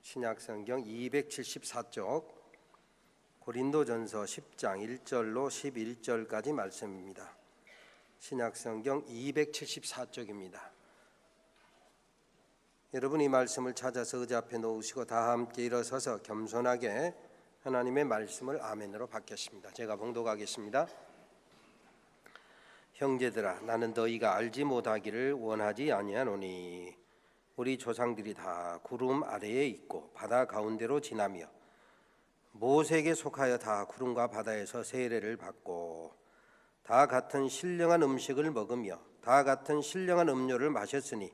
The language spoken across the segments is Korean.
신약성경 274쪽 고린도전서 10장 1절로 11절까지 말씀입니다. 신약성경 274쪽입니다. 여러분 이 말씀을 찾아서 의자 앞에 놓으시고 다 함께 일어서서 겸손하게 하나님의 말씀을 아멘으로 받겠습니다. 제가 봉독하겠습니다. 형제들아, 나는 너희가 알지 못하기를 원하지 아니하노니 우리 조상들이 다 구름 아래에 있고 바다 가운데로 지나며 모세에게 속하여 다 구름과 바다에서 세례를 받고 다 같은 신령한 음식을 먹으며 다 같은 신령한 음료를 마셨으니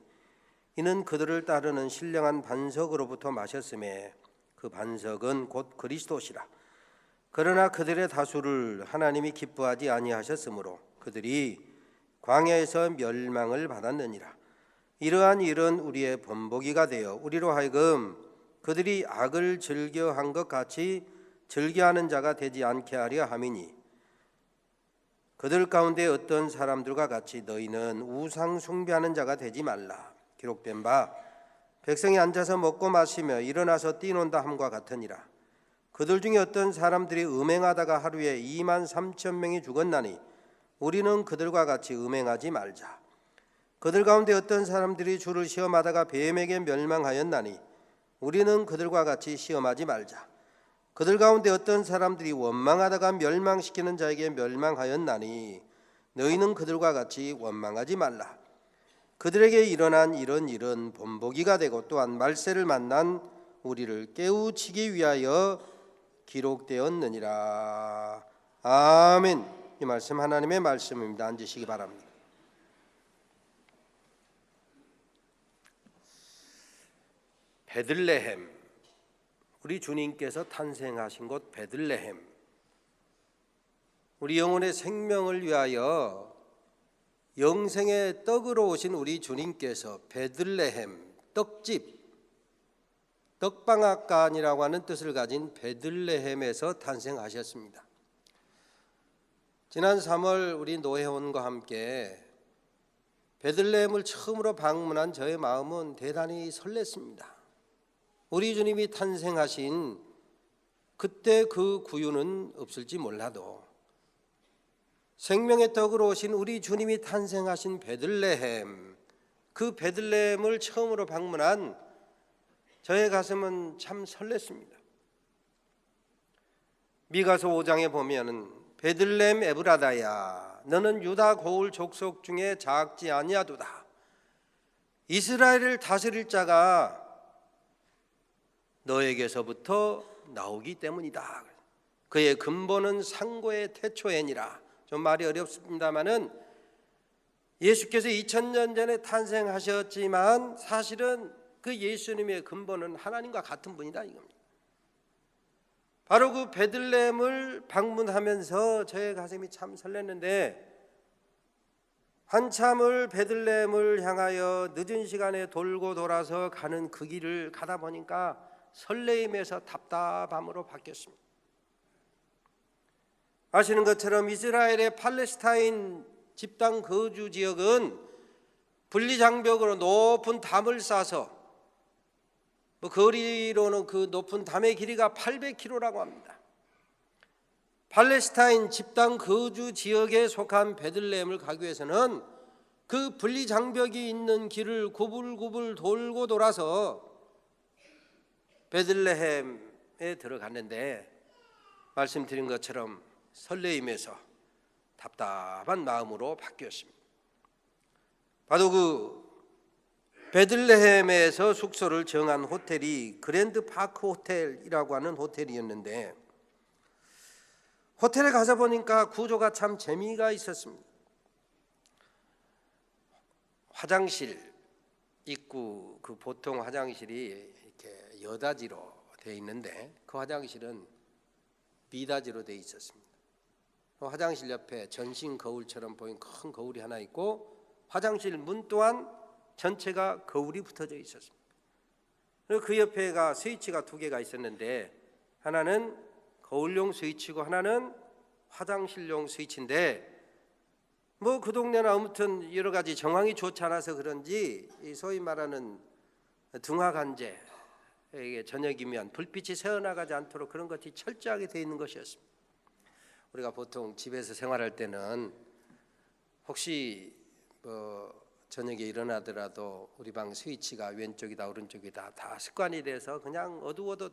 이는 그들을 따르는 신령한 반석으로부터 마셨음에 그 반석은 곧 그리스도시라. 그러나 그들의 다수를 하나님이 기뻐하지 아니하셨으므로 그들이 광야에서 멸망을 받았느니라. 이러한 일은 우리의 본보기가 되어 우리로 하여금 그들이 악을 즐겨한 것 같이 즐겨하는 자가 되지 않게 하려 함이니 그들 가운데 어떤 사람들과 같이 너희는 우상 숭배하는 자가 되지 말라. 기록된 바 백성이 앉아서 먹고 마시며 일어나서 뛰논다 함과 같으니라. 그들 중에 어떤 사람들이 음행하다가 하루에 23,000명이 죽었나니 우리는 그들과 같이 음행하지 말자. 그들 가운데 어떤 사람들이 주를 시험하다가 뱀에게 멸망하였나니 우리는 그들과 같이 시험하지 말자. 그들 가운데 어떤 사람들이 원망하다가 멸망시키는 자에게 멸망하였나니 너희는 그들과 같이 원망하지 말라. 그들에게 일어난 이런 일은 본보기가 되고 또한 말세를 만난 우리를 깨우치기 위하여 기록되었느니라. 아멘. 이 말씀 하나님의 말씀입니다. 앉으시기 바랍니다. 베들레헴, 우리 주님께서 탄생하신 곳 베들레헴, 우리 영혼의 생명을 위하여 영생의 떡으로 오신 우리 주님께서 베들레헴, 떡집, 떡방앗간이라고 하는 뜻을 가진 베들레헴에서 탄생하셨습니다. 지난 3월 우리 노회원과 함께 베들레헴을 처음으로 방문한 저의 마음은 대단히 설렜습니다. 우리 주님이 탄생하신 그때 그 구유는 없을지 몰라도 생명의 떡으로 오신 우리 주님이 탄생하신 베들레헴, 그 베들레헴을 처음으로 방문한 저의 가슴은 참 설렜습니다. 미가서 5장에 보면은 베들레헴 에브라다야, 너는 유다 고을 족속 중에 작지 아니하도다. 이스라엘을 다스릴 자가 너에게서부터 나오기 때문이다. 그의 근본은 상고의 태초에니라. 좀 말이 어렵습니다마는 예수께서 2000년 전에 탄생하셨지만 사실은 그 예수님의 근본은 하나님과 같은 분이다 이겁니다. 바로 그 베들레헴을 방문하면서 저의 가슴이 참 설렜는데, 한참을 베들레헴을 향하여 늦은 시간에 돌고 돌아서 가는 그 길을 가다 보니까 설레임에서 답답함으로 바뀌었습니다. 아시는 것처럼 이스라엘의 팔레스타인 집단 거주 지역은 분리장벽으로 높은 담을 쌓아서 거리로는 그 높은 담의 길이가 800km라고 합니다. 팔레스타인 집단 거주 지역에 속한 베들레헴을 가기 위해서는 그 분리장벽이 있는 길을 구불구불 돌고 돌아서 베들레헴에 들어갔는데, 말씀드린 것처럼 설레임에서 답답한 마음으로 바뀌었습니다. 바로 그 베들레헴에서 숙소를 정한 호텔이 그랜드 파크 호텔이라고 하는 호텔이었는데, 호텔에 가서 보니까 구조가 참 재미가 있었습니다. 화장실 입구, 그 보통 화장실이 이렇게 여다지로 되어 있는데 그 화장실은 비다지로 되어 있었습니다. 화장실 옆에 전신 거울처럼 보이는 큰 거울이 하나 있고 화장실 문 또한 전체가 거울이 붙어져 있었습니다. 그 옆에가 스위치가 2개가 있었는데 하나는 거울용 스위치고 하나는 화장실용 스위치인데, 그 동네는 아무튼 여러 가지 정황이 좋지 않아서 그런지 소위 말하는 등화관제, 이게 저녁이면 불빛이 새어나가지 않도록 그런 것이 철저하게 되어 있는 것이었습니다. 우리가 보통 집에서 생활할 때는 혹시 저녁에 일어나더라도 우리 방 스위치가 왼쪽이다 오른쪽이다 다 습관이 돼서 그냥 어두워도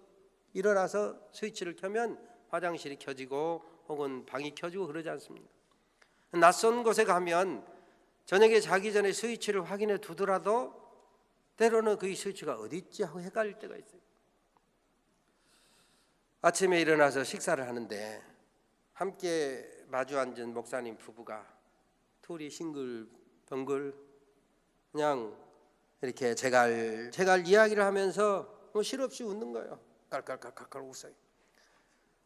일어나서 스위치를 켜면 화장실이 켜지고 혹은 방이 켜지고 그러지 않습니까? 낯선 곳에 가면 저녁에 자기 전에 스위치를 확인해 두더라도 때로는 그 스위치가 어디 있지 하고 헷갈릴 때가 있어요. 아침에 일어나서 식사를 하는데 함께 마주 앉은 목사님 부부가 둘이 싱글벙글 그냥 이렇게 제갈 이야기를 하면서 실없이 웃는 거예요. 깔깔깔깔 웃어요.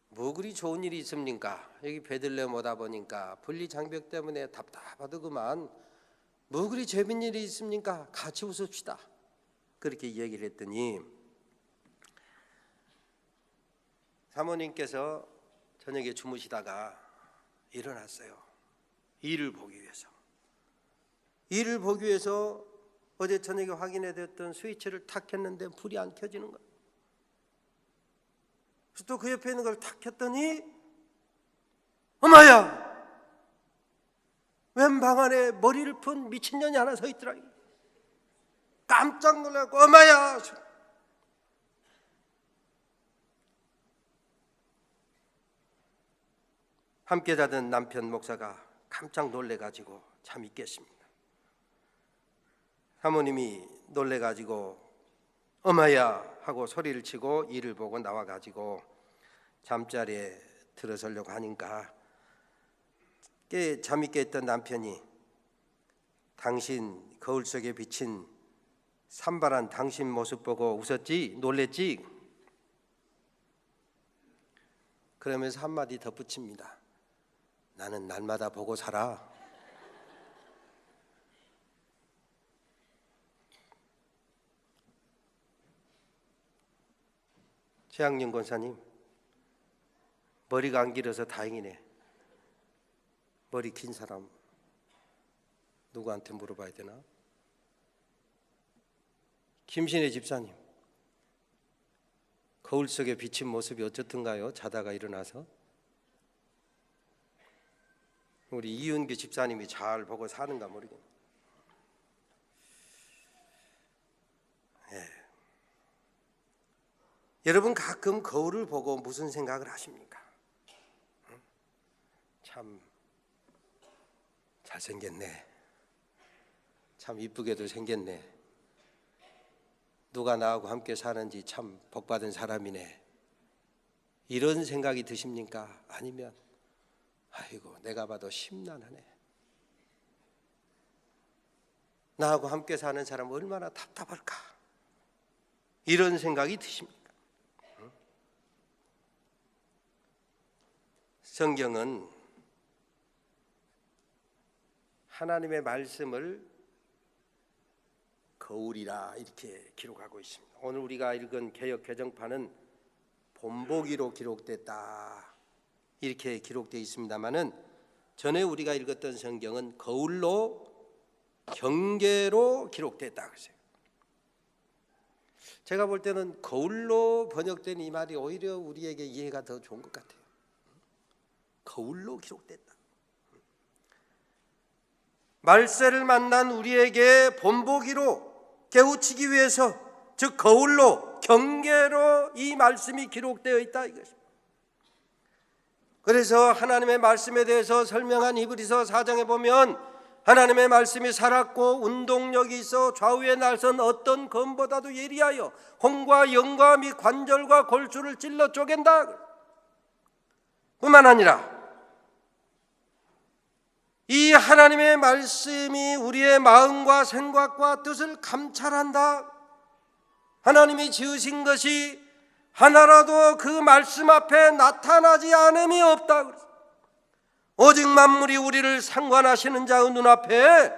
뭐 그리 좋은 일이 있습니까? 여기 베들레헴 오다 보니까 분리장벽 때문에 답답하더구만. 뭐 그리 재밌는 일이 있습니까? 같이 웃읍시다. 그렇게 얘기를 했더니 사모님께서 저녁에 주무시다가 일어났어요. 일을 보기 위해서 어제 저녁에 확인해뒀던 스위치를 탁 켰는데 불이 안 켜지는 거예요. 그래서 또 그 옆에 있는 걸 탁 켰더니 엄마야! 웬 방 안에 머리를 푼 미친년이 하나 서 있더라. 깜짝 놀라고 엄마야! 함께 자던 남편 목사가 깜짝 놀래가지고 잠이 깼습니다. 사모님이 놀래가지고 엄마야 하고 소리를 치고 이를 보고 나와가지고 잠자리에 들어서려고 하니까 잠이 깼던 남편이 당신 거울 속에 비친 산발한 당신 모습 보고 웃었지? 놀랬지? 그러면서 한마디 덧붙입니다. 나는 날마다 보고 살아. 최학년 권사님, 머리가 안 길어서 다행이네. 머리 긴 사람 누구한테 물어봐야 되나? 김신혜 집사님, 거울 속에 비친 모습이 어떻든가요? 자다가 일어나서. 우리 이윤규 집사님이 잘 보고 사는가 모르겠네. 여러분 가끔 거울을 보고 무슨 생각을 하십니까? 참 잘생겼네. 참 이쁘게도 생겼네. 누가 나하고 함께 사는지 참 복받은 사람이네. 이런 생각이 드십니까? 아니면 아이고 내가 봐도 심란하네. 나하고 함께 사는 사람 얼마나 답답할까? 이런 생각이 드십니까? 성경은 하나님의 말씀을 거울이라 이렇게 기록하고 있습니다. 오늘 우리가 읽은 개역 개정판은 본보기로 기록됐다 이렇게 기록되어 있습니다만은 전에 우리가 읽었던 성경은 거울로 경계로 기록됐다 그랬어요. 제가 볼 때는 거울로 번역된 이 말이 오히려 우리에게 이해가 더 좋은 것 같아요. 거울로 기록됐다. 말세를 만난 우리에게 본보기로 깨우치기 위해서, 즉 거울로 경계로 이 말씀이 기록되어 있다 이것입니다. 그래서 하나님의 말씀에 대해서 설명한 히브리서 4장에 보면 하나님의 말씀이 살았고 운동력이 있어 좌우에 날선 어떤 검보다도 예리하여 혼과 영과 및 관절과 골수를 찔러 쪼갠다. 뿐만 아니라 이 하나님의 말씀이 우리의 마음과 생각과 뜻을 감찰한다. 하나님이 지으신 것이 하나라도 그 말씀 앞에 나타나지 않음이 없다. 오직 만물이 우리를 상관하시는 자의 눈앞에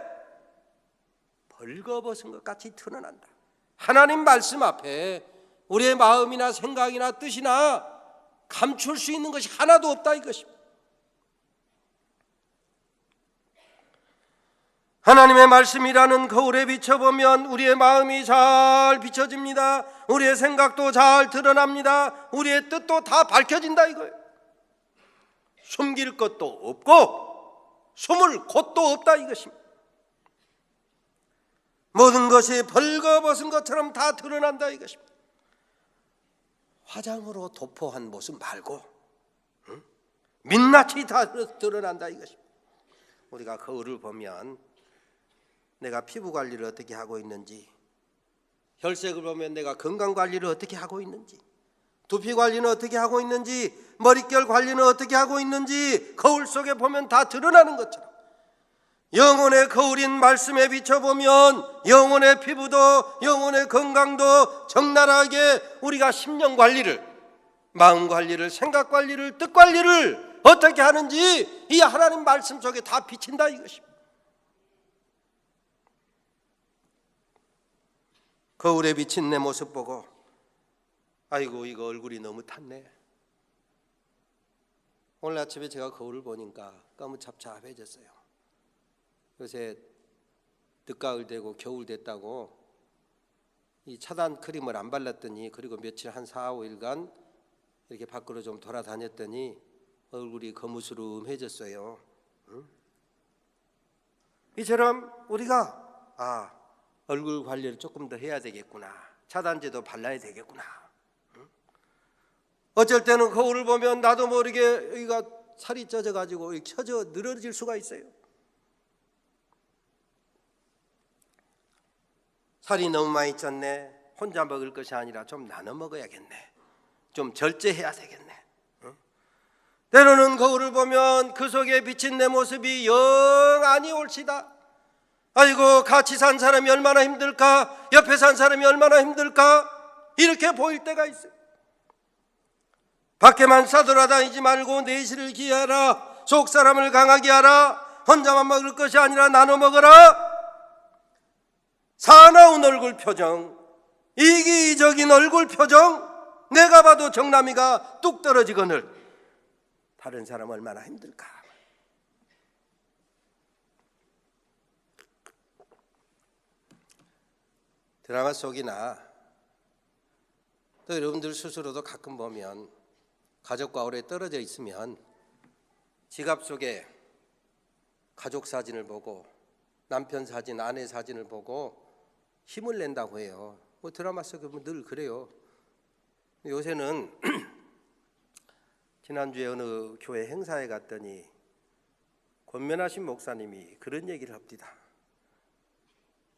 벌거벗은 것 같이 드러난다. 하나님 말씀 앞에 우리의 마음이나 생각이나 뜻이나 감출 수 있는 것이 하나도 없다 이것입니다. 하나님의 말씀이라는 거울에 비춰보면 우리의 마음이 잘 비춰집니다. 우리의 생각도 잘 드러납니다. 우리의 뜻도 다 밝혀진다 이거예요. 숨길 것도 없고 숨을 곳도 없다 이것입니다. 모든 것이 벌거벗은 것처럼 다 드러난다 이것입니다. 화장으로 도포한 모습 말고 민낯이 다 드러난다 이것입니다. 우리가 거울을 보면 내가 피부 관리를 어떻게 하고 있는지, 혈색을 보면 내가 건강 관리를 어떻게 하고 있는지, 두피 관리는 어떻게 하고 있는지, 머릿결 관리는 어떻게 하고 있는지 거울 속에 보면 다 드러나는 것처럼 영혼의 거울인 말씀에 비춰보면 영혼의 피부도 영혼의 건강도 적나라하게 우리가 심령 관리를, 마음 관리를, 생각 관리를, 뜻 관리를 어떻게 하는지 이 하나님 말씀 속에 다 비친다 이것입니다. 거울에 비친 내 모습 보고 아이고 이거 얼굴이 너무 탔네. 오늘 아침에 제가 거울을 보니까 너무 잡잡해졌어요. 요새 늦가을 되고 겨울 됐다고 이 차단 크림을 안 발랐더니, 그리고 며칠 한 4, 5일간 이렇게 밖으로 좀 돌아다녔더니 얼굴이 거무스름해졌어요. 이처럼 우리가 얼굴 관리를 조금 더 해야 되겠구나, 차단제도 발라야 되겠구나. 어쩔 때는 거울을 보면 나도 모르게 여기가 살이 쪄져가지고 켜져 늘어질 수가 있어요. 살이 너무 많이 쪘네. 혼자 먹을 것이 아니라 좀 나눠 먹어야겠네. 좀 절제해야 되겠네. 때로는 거울을 보면 그 속에 비친 내 모습이 영 아니 옳시다. 아이고 같이 산 사람이 얼마나 힘들까, 옆에 산 사람이 얼마나 힘들까, 이렇게 보일 때가 있어요. 밖에만 싸돌아다니지 말고 내실을 기하라. 속 사람을 강하게 하라. 혼자만 먹을 것이 아니라 나눠 먹어라. 사나운 얼굴 표정, 이기적인 얼굴 표정, 내가 봐도 정남이가 뚝 떨어지거늘 다른 사람 얼마나 힘들까. 드라마 속이나 또 여러분들 스스로도 가끔 보면 가족과 오래 떨어져 있으면 지갑 속에 가족 사진을 보고 남편 사진, 아내 사진을 보고 힘을 낸다고 해요. 뭐 드라마 속에 보면 늘 그래요. 요새는 지난주에 어느 교회 행사에 갔더니 권면하신 목사님이 그런 얘기를 합니다.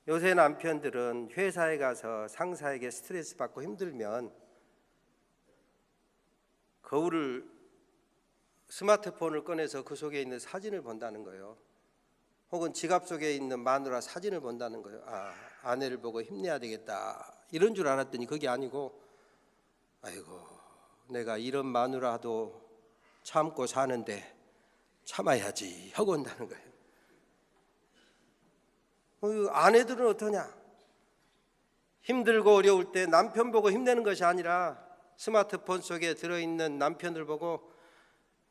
요새 남편들은 회사에 가서 상사에게 스트레스 받고 힘들면 거울을, 스마트폰을 꺼내서 그 속에 있는 사진을 본다는 거예요. 혹은 지갑 속에 있는 마누라 사진을 본다는 거예요. 아내를 보고 힘내야 되겠다 이런 줄 알았더니 그게 아니고, 아이고 내가 이런 마누라도 참고 사는데 참아야지 하고 온다는 거예요. 아내들은 어떠냐? 힘들고 어려울 때 남편 보고 힘내는 것이 아니라 스마트폰 속에 들어있는 남편을 보고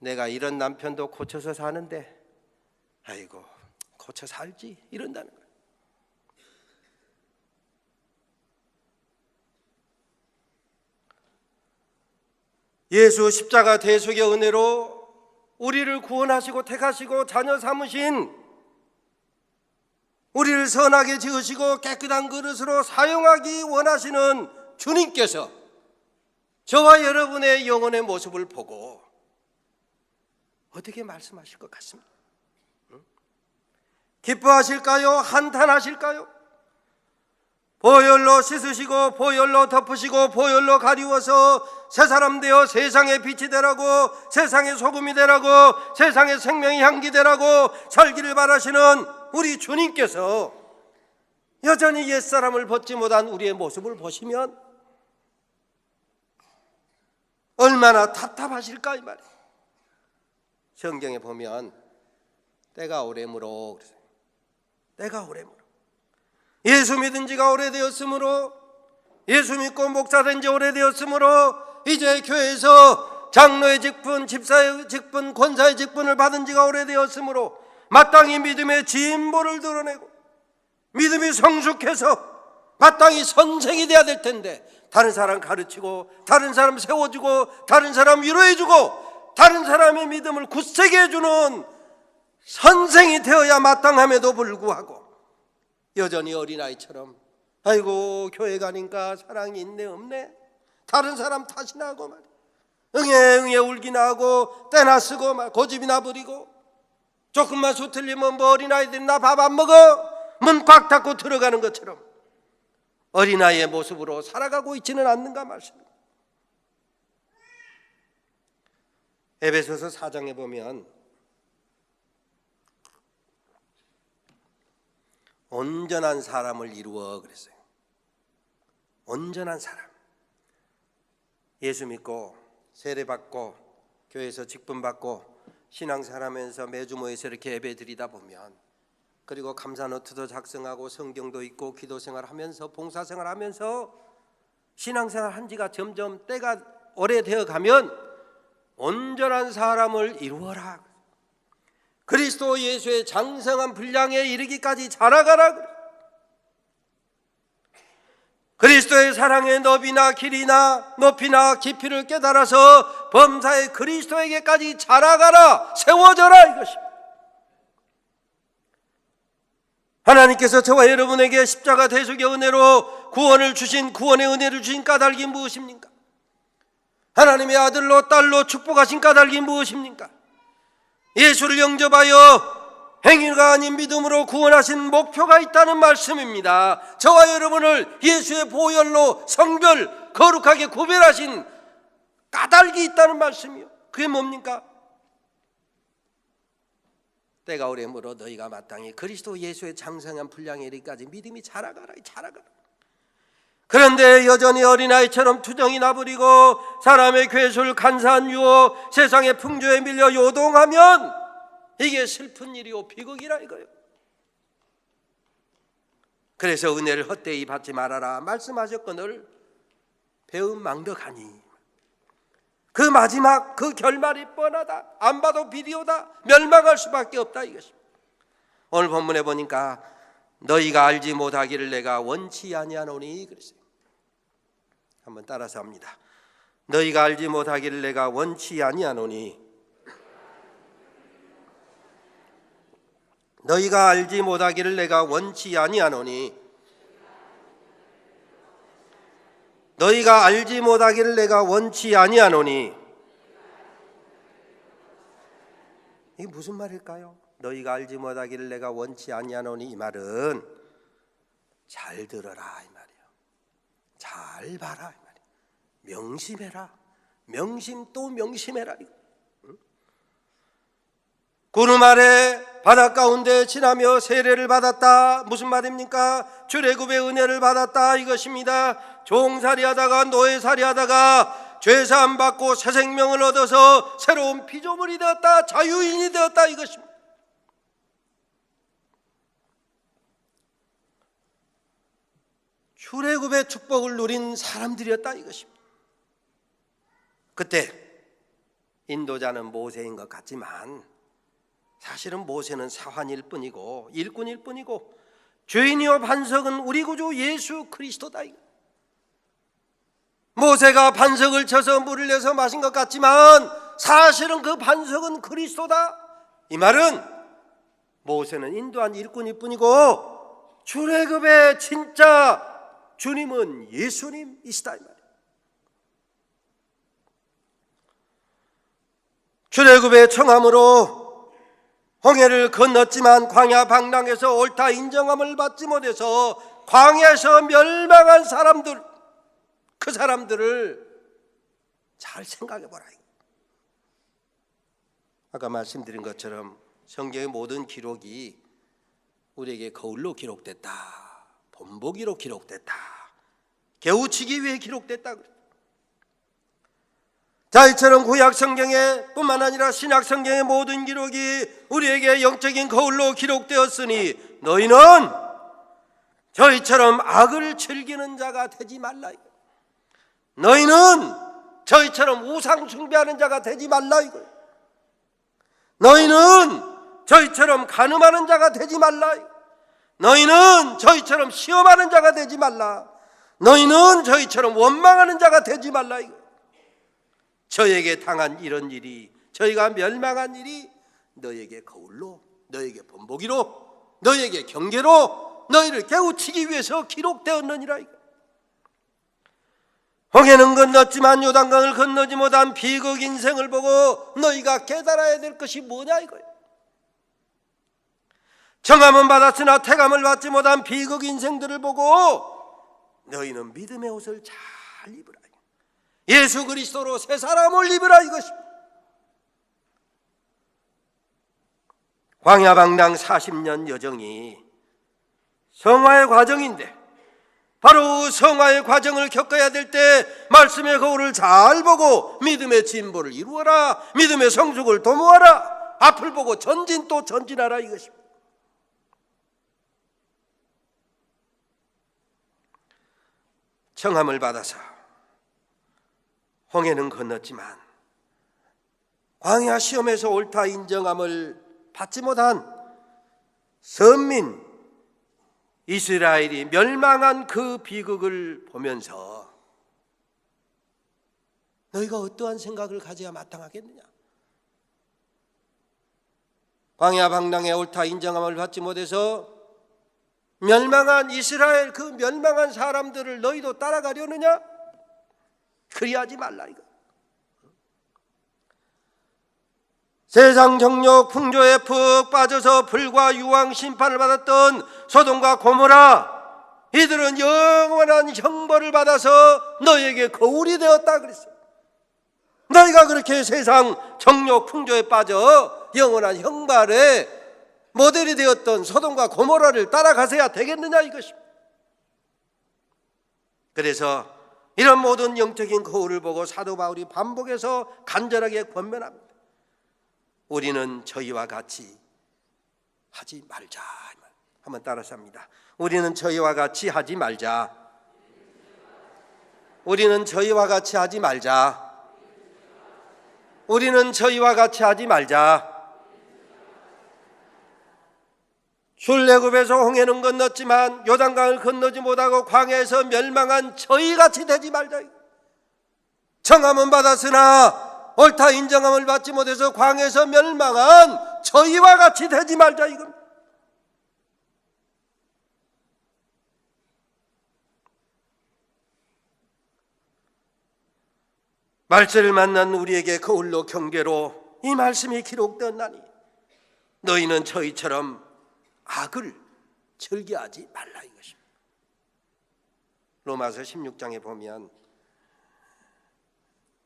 내가 이런 남편도 고쳐서 사는데 아이고 고쳐 살지 이런다는 거예요. 예수 십자가 대속의 은혜로 우리를 구원하시고 택하시고 자녀 삼으신, 우리를 선하게 지으시고 깨끗한 그릇으로 사용하기 원하시는 주님께서 저와 여러분의 영혼의 모습을 보고 어떻게 말씀하실 것 같습니다. 기뻐하실까요? 한탄하실까요? 보혈로 씻으시고 보혈로 덮으시고 보혈로 가리워서 새 사람 되어 세상의 빛이 되라고, 세상의 소금이 되라고, 세상의 생명의 향기 되라고 살기를 바라시는 우리 주님께서 여전히 옛사람을 벗지 못한 우리의 모습을 보시면 얼마나 답답하실까 이 말이에요. 성경에 보면 때가 오래므로, 때가 오래므로, 예수 믿은 지가 오래되었으므로, 예수 믿고 목사 된 지 오래되었으므로 이제 교회에서 장로의 직분, 집사의 직분, 권사의 직분을 받은 지가 오래되었으므로 마땅히 믿음의 진보를 드러내고 믿음이 성숙해서 마땅히 선생이 돼야 될 텐데, 다른 사람 가르치고 다른 사람 세워주고 다른 사람 위로해주고 다른 사람의 믿음을 굳세게 해주는 선생이 되어야 마땅함에도 불구하고 여전히 어린아이처럼 아이고 교회 가니까 사랑이 있네 없네, 다른 사람 탓이나 하고 말이야, 응애 울기나 하고 때나 쓰고 막 고집이나 부리고, 조금만 수틀리면 뭐 어린아이들이 나 밥 안 먹어, 문 꽉 닫고 들어가는 것처럼 어린아이의 모습으로 살아가고 있지는 않는가 말씀입니다. 에베소서 4장에 보면 온전한 사람을 이루어 그랬어요. 온전한 사람. 예수 믿고 세례받고 교회에서 직분받고 신앙생활하면서 매주 모여서 이렇게 예배 드리다 보면, 그리고 감사노트도 작성하고 성경도 읽고 기도생활하면서 봉사생활하면서 신앙생활한 지가 점점 때가 오래되어 가면 온전한 사람을 이루어라, 그리스도 예수의 장성한 분량에 이르기까지 자라가라, 그리스도의 사랑의 너비나 길이나 높이나 깊이를 깨달아서 범사의 그리스도에게까지 자라가라, 세워져라, 이것입니다. 하나님께서 저와 여러분에게 십자가 대속의 은혜로 구원을 주신, 구원의 은혜를 주신 까닭이 무엇입니까? 하나님의 아들로 딸로 축복하신 까닭이 무엇입니까? 예수를 영접하여 행위가 아닌 믿음으로 구원하신 목표가 있다는 말씀입니다. 저와 여러분을 예수의 보혈로 성별 거룩하게 구별하신 까닭이 있다는 말씀이요. 그게 뭡니까? 때가 오래므로 너희가 마땅히 그리스도 예수의 장성한 분량에 이르기까지 믿음이 자라가라. 그런데 여전히 어린아이처럼 투정이 나부리고 사람의 괴술, 간사한 유혹, 세상의 풍조에 밀려 요동하면 이게 슬픈 일이요 비극이라 이거예요. 그래서 은혜를 헛되이 받지 말아라 말씀하셨거늘 배움 망덕하니, 그 마지막 그 결말이 뻔하다, 안 봐도 비디오다, 멸망할 수밖에 없다, 이것입니다. 오늘 본문에 보니까 너희가 알지 못하기를 내가 원치 아니하노니 그랬어요. 한번 따라서 합니다. 너희가 알지 못하기를 내가 원치 아니하노니, 너희가 알지 못하기를 내가 원치 아니하노니, 너희가 알지 못하기를 내가 원치 아니하노니. 이게 무슨 말일까요? 너희가 알지 못하기를 내가 원치 아니하노니, 이 말은 잘 들어라 이 말이에요. 잘 봐라 이 말이에요. 명심해라. 명심 또 명심해라. 구름 아래 바닷 가운데 지나며 세례를 받았다. 무슨 말입니까? 출애굽의 은혜를 받았다 이것입니다. 종살이하다가 노예살이하다가 죄사함 받고 새 생명을 얻어서 새로운 피조물이 되었다, 자유인이 되었다 이것입니다. 출애굽의 축복을 누린 사람들이었다 이것입니다. 그때 인도자는 모세인 것 같지만 사실은 모세는 사환일 뿐이고 일꾼일 뿐이고 죄인이요 반석은 우리 구주 예수 그리스도다. 모세가 반석을 쳐서 물을 내서 마신 것 같지만 사실은 그 반석은 그리스도다. 이 말은 모세는 인도한 일꾼일 뿐이고 출애굽의 진짜 주님은 예수님이시다 이 말이에요. 출애굽의 청함으로 홍해를 건넜지만 광야 방랑에서 옳다 인정함을 받지 못해서 광야에서 멸망한 사람들, 그 사람들을 잘 생각해 보라. 아까 말씀드린 것처럼 성경의 모든 기록이 우리에게 거울로 기록됐다, 본보기로 기록됐다, 깨우치기 위해 기록됐다. 자, 이처럼 구약 성경에 뿐만 아니라 신약 성경의 모든 기록이 우리에게 영적인 거울로 기록되었으니 너희는 저희처럼 악을 즐기는 자가 되지 말라. 너희는 저희처럼 우상 숭배하는 자가 되지 말라. 너희는 저희처럼 간음하는 자가 되지 말라. 너희는 저희처럼 시험하는 자가 되지 말라. 너희는 저희처럼 원망하는 자가 되지 말라. 저에게 당한 이런 일이, 저희가 멸망한 일이 너에게 거울로, 너에게 본보기로, 너에게 경계로 너희를 깨우치기 위해서 기록되었느니라. 홍해는 건넜지만 요단강을 건너지 못한 비극 인생을 보고 너희가 깨달아야 될 것이 뭐냐 이거예요. 정함은 받았으나 태감을 받지 못한 비극 인생들을 보고 너희는 믿음의 옷을 잘 입으라. 예수 그리스도로 새 사람을 입으라 이것입니다. 광야방랑 40년 여정이 성화의 과정인데, 바로 성화의 과정을 겪어야 될 때 말씀의 거울을 잘 보고 믿음의 진보를 이루어라, 믿음의 성숙을 도모하라, 앞을 보고 전진 또 전진하라 이것입니다. 청함을 받아서 홍해는 건넜지만 광야 시험에서 옳다 인정함을 받지 못한 선민 이스라엘이 멸망한 그 비극을 보면서 너희가 어떠한 생각을 가져야 마땅하겠느냐? 광야 방랑의 옳다 인정함을 받지 못해서 멸망한 이스라엘, 그 멸망한 사람들을 너희도 따라가려느냐? 그리하지 말라 이거. 세상 정욕 풍조에 푹 빠져서 불과 유황 심판을 받았던 소돔과 고모라, 이들은 영원한 형벌을 받아서 너희에게 거울이 되었다 그랬어요. 너희가 그렇게 세상 정욕 풍조에 빠져 영원한 형벌의 모델이 되었던 소돔과 고모라를 따라가서야 되겠느냐 이것입니다. 그래서 이런 모든 영적인 거울을 보고 사도 바울이 반복해서 간절하게 권면합니다. 우리는 저희와 같이 하지 말자. 한번 따라서 합니다. 우리는 저희와 같이 하지 말자. 우리는 저희와 같이 하지 말자. 우리는 저희와 같이 하지 말자. 출애굽에서 홍해는 건넜지만 요단강을 건너지 못하고 광야에서 멸망한 저희같이 되지 말자. 청함은 받았으나 옳다 인정함을 받지 못해서 광야에서 멸망한 저희와 같이 되지 말자 이건. 말세를 만난 우리에게 거울로 경계로 이 말씀이 기록되었나니 너희는 저희처럼 악을 즐겨하지 말라 이것입니다. 로마서 16장에 보면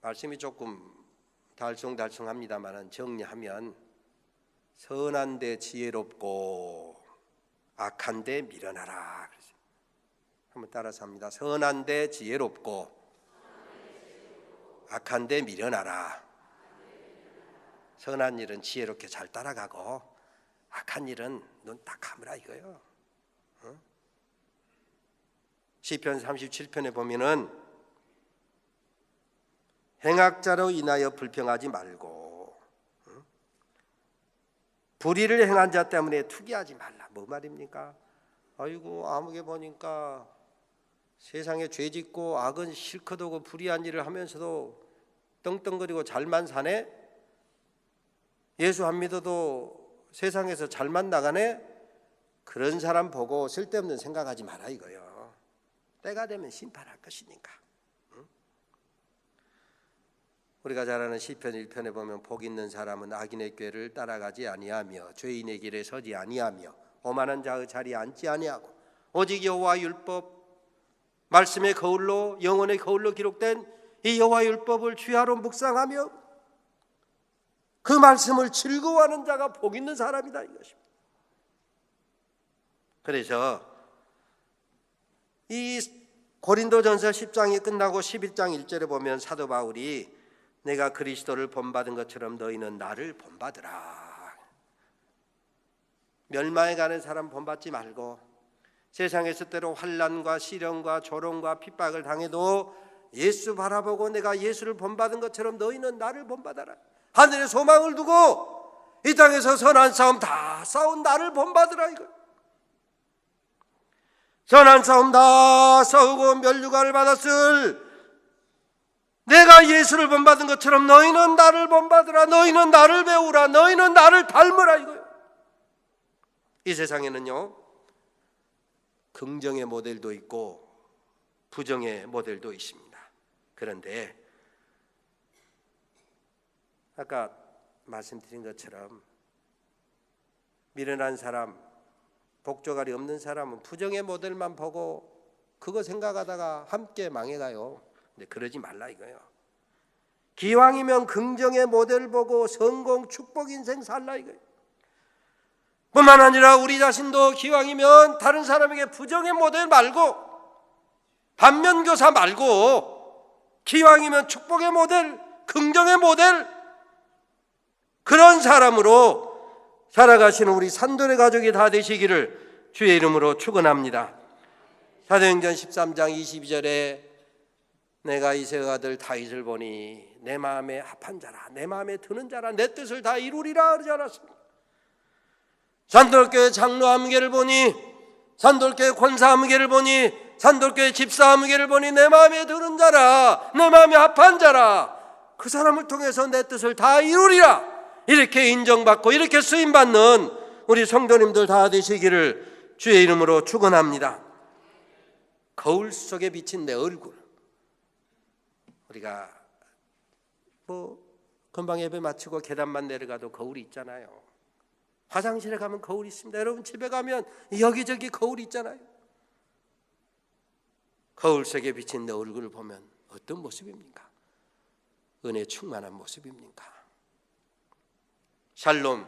말씀이 조금 달성합니다만 정리하면 선한데 지혜롭고 악한데 미련하라. 한번 따라서 합니다. 선한데 지혜롭고 악한데 미련하라. 선한 일은 지혜롭게 잘 따라가고 악한 일은 눈 딱 감으라 이거예요. 시편 37편에 보면은 행악자로 인하여 불평하지 말고 불의를 행한 자 때문에 투기하지 말라. 뭐 말입니까? 아이고 아무개 보니까 세상에 죄 짓고 악은 실컷 하고 불의한 일을 하면서도 떵떵거리고 잘만 사네? 예수 안 믿어도 세상에서 잘만 나가네? 그런 사람 보고 쓸데없는 생각하지 마라 이거요. 때가 되면 심판할 것이니까. 우리가 잘 아는 시편 1편에 보면 복 있는 사람은 악인의 꾀를 따라가지 아니하며 죄인의 길에 서지 아니하며 오만한 자의 자리에 앉지 아니하고 오직 여호와 율법 말씀의 거울로 영혼의 거울로 기록된 이 여호와 율법을 주야로 묵상하며 그 말씀을 즐거워하는 자가 복 있는 사람이다 이것입니다. 그래서 이 고린도전서 10장이 끝나고 11장 1절에 보면 사도 바울이 내가 그리스도를 본받은 것처럼 너희는 나를 본받으라. 멸망에 가는 사람 본받지 말고 세상에서 때로 환난과 시련과 조롱과 핍박을 당해도 예수 바라보고 내가 예수를 본받은 것처럼 너희는 나를 본받아라. 하늘에 소망을 두고 이 땅에서 선한 싸움 다 싸운 나를 본받으라 이거. 선한 싸움 다 싸우고 멸류관을 받았을 내가 예수를 본받은 것처럼 너희는 나를 본받으라. 너희는 나를 배우라. 너희는 나를 닮으라 이거예요. 이 세상에는요, 긍정의 모델도 있고 부정의 모델도 있습니다. 그런데 아까 말씀드린 것처럼 미련한 사람, 복조갈이 없는 사람은 부정의 모델만 보고 그거 생각하다가 함께 망해가요. 근데 그러지 말라 이거예요. 기왕이면 긍정의 모델 보고 성공, 축복 인생 살라 이거예요. 뿐만 아니라 우리 자신도 기왕이면 다른 사람에게 부정의 모델 말고 반면교사 말고 기왕이면 축복의 모델, 긍정의 모델, 그런 사람으로 살아가시는 우리 산돌의 가족이 다 되시기를 주의 이름으로 축원합니다. 사도행전 13장 22절에 내가 이새의 아들 다윗을 보니 내 마음에 합한 자라, 내 마음에 드는 자라, 내 뜻을 다 이루리라 그러지 않았습니까? 산돌교회 장로 아무개를 보니, 산돌교회 권사 아무개를 보니, 산돌교회 집사 아무개를 보니 내 마음에 드는 자라, 내 마음에 합한 자라, 그 사람을 통해서 내 뜻을 다 이루리라, 이렇게 인정받고 이렇게 쓰임받는 우리 성도님들 다 되시기를 주의 이름으로 축원합니다. 거울 속에 비친 내 얼굴, 우리가 금방 예배 마치고 계단만 내려가도 거울이 있잖아요. 화장실에 가면 거울이 있습니다. 여러분 집에 가면 여기저기 거울이 있잖아요. 거울 속에 비친 내 얼굴을 보면 어떤 모습입니까? 은혜 충만한 모습입니까? 샬롬,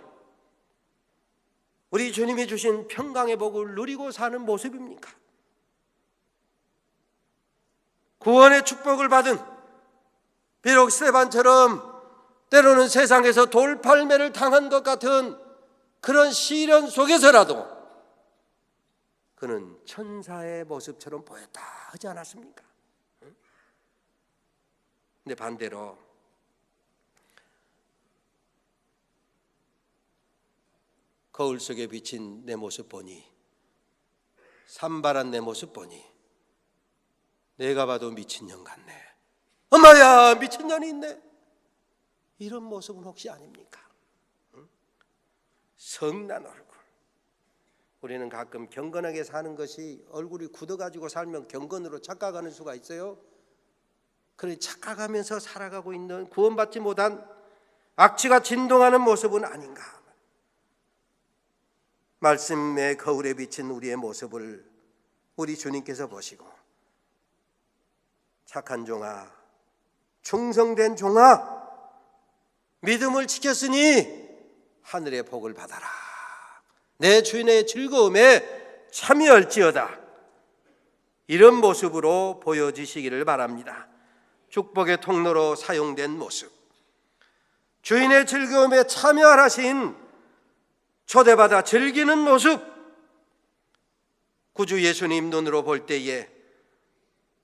우리 주님이 주신 평강의 복을 누리고 사는 모습입니까? 구원의 축복을 받은, 비록 스데반처럼 때로는 세상에서 돌팔매를 당한 것 같은 그런 시련 속에서라도 그는 천사의 모습처럼 보였다 하지 않았습니까? 근데 반대로 거울 속에 비친 내 모습 보니, 산발한 내 모습 보니 내가 봐도 미친년 같네. 엄마야, 미친년이 있네. 이런 모습은 혹시 아닙니까? 성난 얼굴. 우리는 가끔 경건하게 사는 것이 얼굴이 굳어가지고 살면 경건으로 착각하는 수가 있어요. 그래 착각하면서 살아가고 있는 구원받지 못한 악취가 진동하는 모습은 아닌가. 말씀의 거울에 비친 우리의 모습을 우리 주님께서 보시고 착한 종아, 충성된 종아, 믿음을 지켰으니 하늘의 복을 받아라. 내 주인의 즐거움에 참여할지어다. 이런 모습으로 보여지시기를 바랍니다. 축복의 통로로 사용된 모습, 주인의 즐거움에 참여하신 초대받아 즐기는 모습, 구주 예수님 눈으로 볼 때에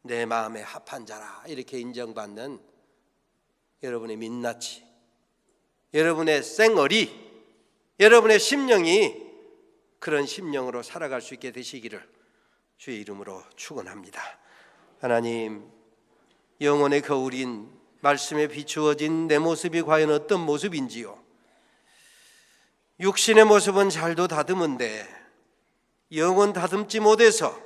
내 마음에 합한 자라 이렇게 인정받는 여러분의 민낯이, 여러분의 쌩얼이, 여러분의 심령이 그런 심령으로 살아갈 수 있게 되시기를 주의 이름으로 축원합니다. 하나님, 영혼의 거울인 말씀에 비추어진 내 모습이 과연 어떤 모습인지요. 육신의 모습은 잘도 다듬은데 영혼 다듬지 못해서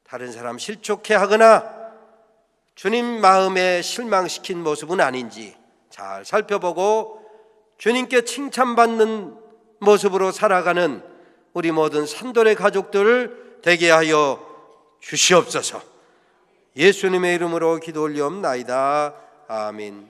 다른 사람 실족해 하거나 주님 마음에 실망시킨 모습은 아닌지 잘 살펴보고 주님께 칭찬받는 모습으로 살아가는 우리 모든 산돌의 가족들을 되게 하여 주시옵소서. 예수님의 이름으로 기도 올리옵나이다. 아멘.